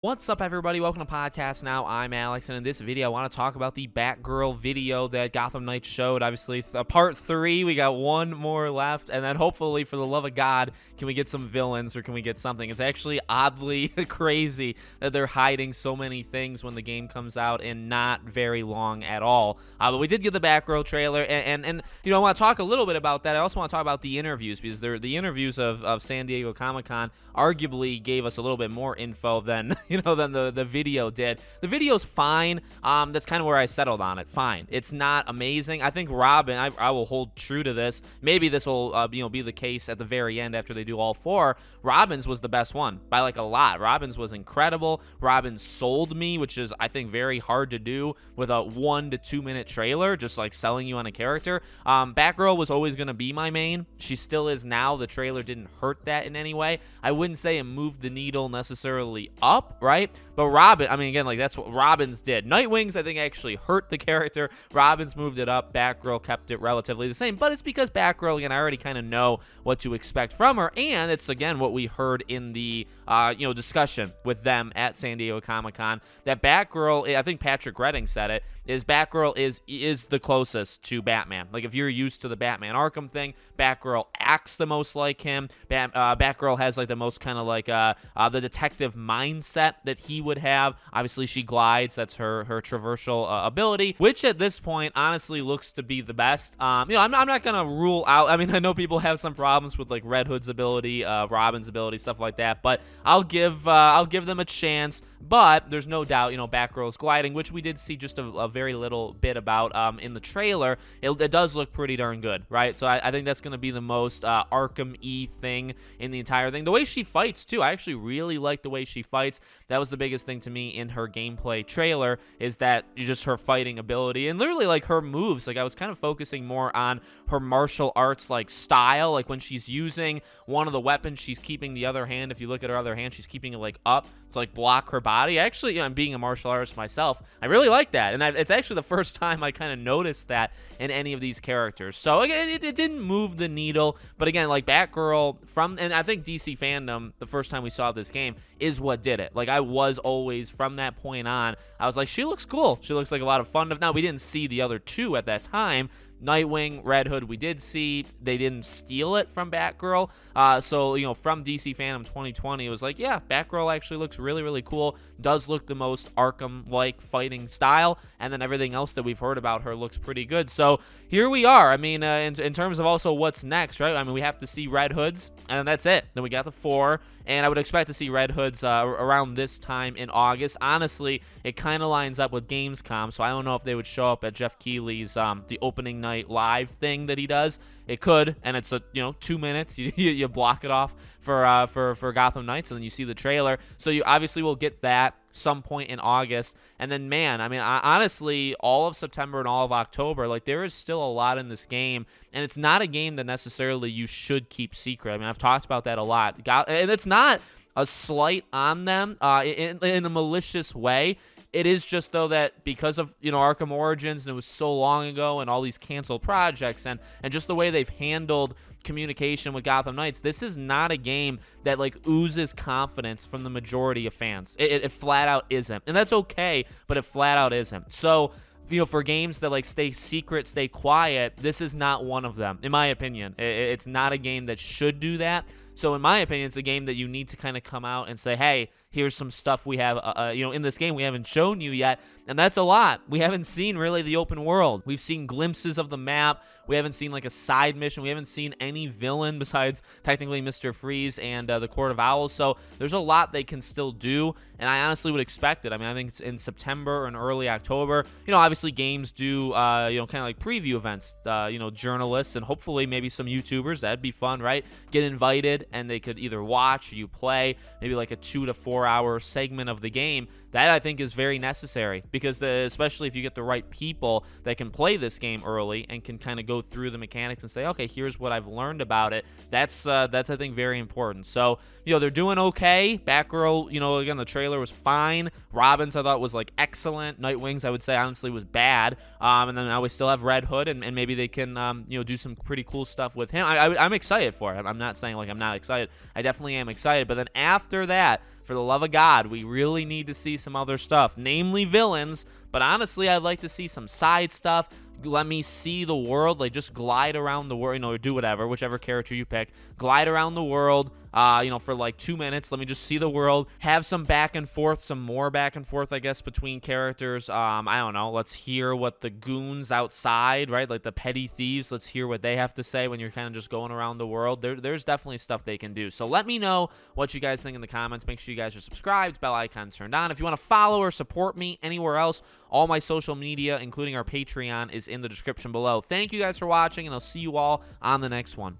What's up, everybody? Welcome to Podcast Now. I'm Alex, and in this video, I want to talk about the Batgirl video that Gotham Knights showed. Obviously, part 3, we got one more left, and then hopefully, for the love of God, can we get some villains or can we get something? It's actually oddly crazy that they're hiding so many things when the game comes out in not very long at all. But we did get the Batgirl trailer, and you know, I want to talk a little bit about that. I also want to talk about the interviews, because the interviews of San Diego Comic-Con arguably gave us a little bit more info than than the video did. The video's fine. That's kind of where I settled on it. Fine. It's not amazing. I think Robin, I will hold true to this. Maybe this will be the case at the very end after they do all 4. Robin's was the best one by like a lot. Robin's was incredible. Robin sold me, which is I think very hard to do with a 1 to 2 minute trailer, just like selling you on a character. Batgirl was always going to be my main. She still is now. The trailer didn't hurt that in any way. I wouldn't say it moved the needle necessarily up, right? But Robin, I mean, again, like that's what Robin's did. Nightwing's, I think, actually hurt the character. Robin's moved it up. Batgirl kept it relatively the same, but it's because Batgirl, again, I already kind of know what to expect from her, and it's, again, what we heard in the, discussion with them at San Diego Comic-Con, that Batgirl, I think Patrick Redding said it, is Batgirl is the closest to Batman. Like, if you're used to the Batman Arkham thing, Batgirl acts the most like him. Batgirl has, like, the most kind of, like, the detective mindset that he would have. Obviously, she glides. That's her traversal ability, which at this point, honestly, looks to be the best. I'm not going to rule out. I mean, I know people have some problems with, like, Red Hood's ability, Robin's ability, stuff like that, but I'll give them a chance. But there's no doubt, Batgirl's gliding, which we did see just a very little bit about in the trailer. It does look pretty darn good, right? So I think that's going to be the most Arkham-y thing in the entire thing. The way she fights, too, I actually really like the way she fights. That was the biggest thing to me in her gameplay trailer, is that just her fighting ability and literally like her moves. Like, I was kind of focusing more on her martial arts like style. Like, when she's using one of the weapons, she's keeping the other hand. If you look at her other hand, she's keeping it like up to like block her body. Actually, I'm being a martial artist myself, I really like that, and it's actually the first time I kind of noticed that in any of these characters. So again, it didn't move the needle, but again, like Batgirl and I think DC fandom, the first time we saw this game, is what did it. Like, I was always, from that point on, I was like, she looks cool. She looks like a lot of fun. Now, we didn't see the other 2 at that time. Nightwing, Red Hood, we did see. They didn't steal it from Batgirl. So, from DC Fandom 2020, it was like, yeah, Batgirl actually looks really, really cool. Does look the most Arkham-like fighting style. And then everything else that we've heard about her looks pretty good. So here we are. I mean, in terms of also what's next, right? I mean, we have to see Red Hood's, and that's it. Then we got the 4. And I would expect to see Red Hood's around this time in August. Honestly, it kind of lines up with Gamescom, so I don't know if they would show up at Jeff Keighley's the opening night live thing that he does. It could, and it's 2 minutes. You block it off for Gotham Knights, and then you see the trailer. So you obviously will get that some point in August. And then, man, I mean, honestly, all of September and all of October, like, there is still a lot in this game, and it's not a game that necessarily you should keep secret. I mean, I've talked about that a lot, and it's not a slight on them in a malicious way. It is just, though, that because of, Arkham Origins, and it was so long ago, and all these canceled projects, and just the way they've handled communication with Gotham Knights, this is not a game that, like, oozes confidence from the majority of fans. It flat out isn't. And that's okay, but it flat out isn't. So, for games that, like, stay secret, stay quiet, this is not one of them, in my opinion. It's not a game that should do that. So in my opinion, it's a game that you need to kind of come out and say, hey, here's some stuff we have, in this game we haven't shown you yet. And that's a lot. We haven't seen really the open world. We've seen glimpses of the map. We haven't seen like a side mission. We haven't seen any villain besides technically Mr. Freeze and the Court of Owls. So there's a lot they can still do. And I honestly would expect it. I mean, I think it's in September or in early October. Obviously games do, kind of like preview events, journalists and hopefully maybe some YouTubers. That'd be fun, right? Get invited, and they could either watch or you play maybe like a 2 to 4 hour segment of the game. That I think is very necessary, because especially if you get the right people that can play this game early and can kind of go through the mechanics and say, okay, here's what I've learned about it. That's I think very important. So they're doing okay. Batgirl, again, the trailer was fine. Robin's I thought was like excellent. Nightwing's I would say honestly was bad. And then now we still have Red Hood, and maybe they can do some pretty cool stuff with him. I'm excited for it. I'm not saying like I'm not excited. I definitely am excited. But then after that, For the love of God, we really need to see some other stuff, namely villains. But honestly, I'd like to see some side stuff. Let me see the world, like just glide around the world, or do whatever, whichever character you pick. Glide around the world, for like 2 minutes. Let me just see the world. Have some back and forth, some more back and forth, I guess, between characters. I don't know. Let's hear what the goons outside, right? Like the petty thieves. Let's hear what they have to say when you're kind of just going around the world. There's definitely stuff they can do. So let me know what you guys think in the comments. Make sure you guys are subscribed, bell icon turned on. If you want to follow or support me anywhere else, all my social media, including our Patreon, is in the description below. Thank you guys for watching, and I'll see you all on the next one.